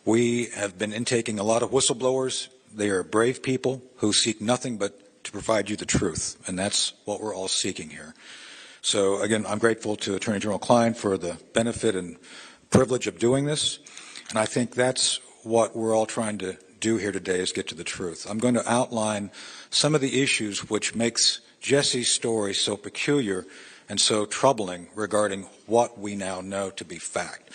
We have been intaking a lot of whistleblowers. They are brave people who seek nothing but to provide you the truth, and that's what we're all seeking here. So again, I'm grateful to Attorney General Klein for the benefit and privilege of doing this, and I think that's what we're all trying to do here today, is get to the truth. I'm going to outline some of the issues which makes Jesse's story so peculiar and so troubling regarding what we now know to be fact.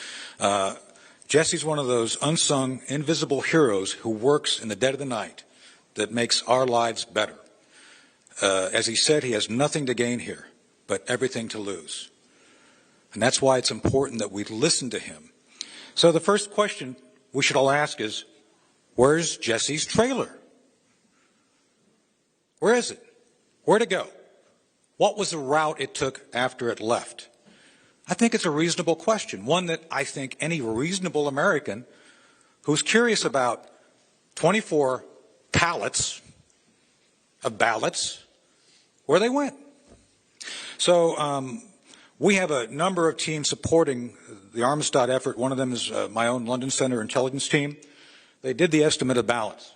Jesse's one of those unsung, invisible heroes who works in the dead of the night that makes our lives better. As he said, he has nothing to gain here, but everything to lose. And that's why it's important that we listen to him. So the first question we should all ask is, where's Jesse's trailer? Where is it? Where'd it go? What was the route it took after it left? I think it's a reasonable question, one that I think any reasonable American who's curious about 24 pallets of ballots, where they went. So we have a number of teams supporting the Armistead effort. One of them is my own London Center intelligence team. They did the estimate of ballots.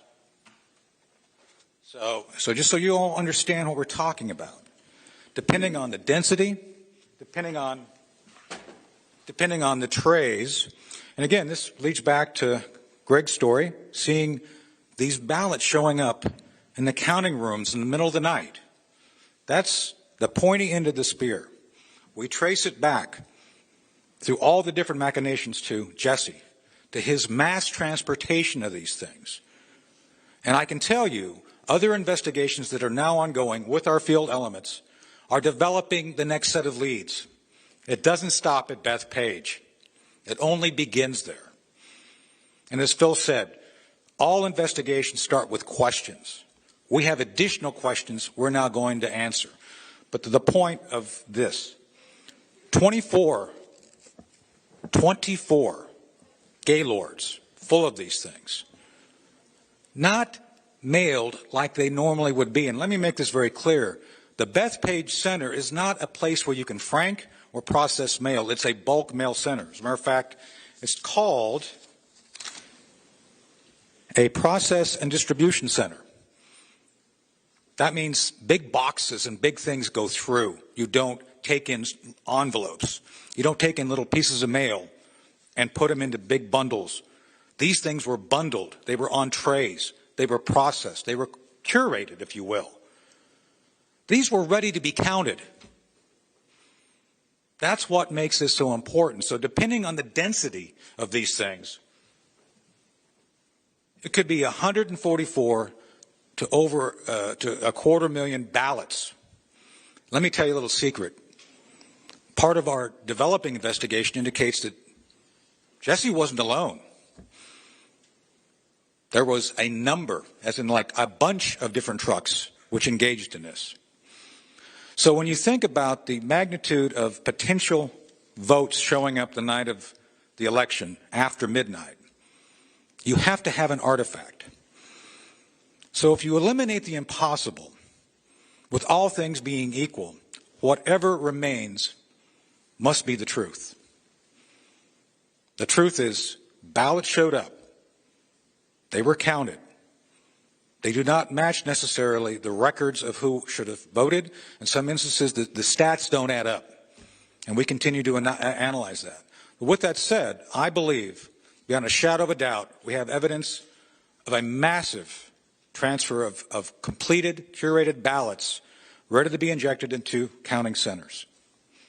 So just so you all understand what we're talking about, depending on the density, depending on the trays, and again, this leads back to Greg's story, seeing these ballots showing up in the counting rooms in the middle of the night. That's the pointy end of the spear. We trace it back through all the different machinations to Jesse, to his mass transportation of these things. And I can tell you, other investigations that are now ongoing with our field elements are developing the next set of leads. It doesn't stop at Bethpage. It only begins there. And as Phil said, all investigations start with questions. We have additional questions we're now going to answer. But to the point of this, 24 gaylords full of these things, not mailed like they normally would be. And let me make this very clear. The Bethpage Center is not a place where you can frank or process mail. It's a bulk mail center. As a matter of fact, it's called a process and distribution center. That means big boxes and big things go through. You don't take in envelopes. You don't take in little pieces of mail and put them into big bundles. These things were bundled. They were on trays. They were processed. They were curated, if you will. These were ready to be counted. That's what makes this so important. So depending on the density of these things, it could be 144 to over to 250,000 ballots. Let me tell you a little secret. Part of our developing investigation indicates that Jesse wasn't alone. There was a number, as in like a bunch of different trucks, which engaged in this. So when you think about the magnitude of potential votes showing up the night of the election after midnight, you have to have an artifact. So if you eliminate the impossible, with all things being equal, whatever remains must be the truth. The truth is, ballots showed up. They were counted. They do not match necessarily the records of who should have voted. In some instances, the stats don't add up. And we continue to analyze that. But with that said, I believe, beyond a shadow of a doubt, we have evidence of a massive transfer of completed, curated ballots ready to be injected into counting centers.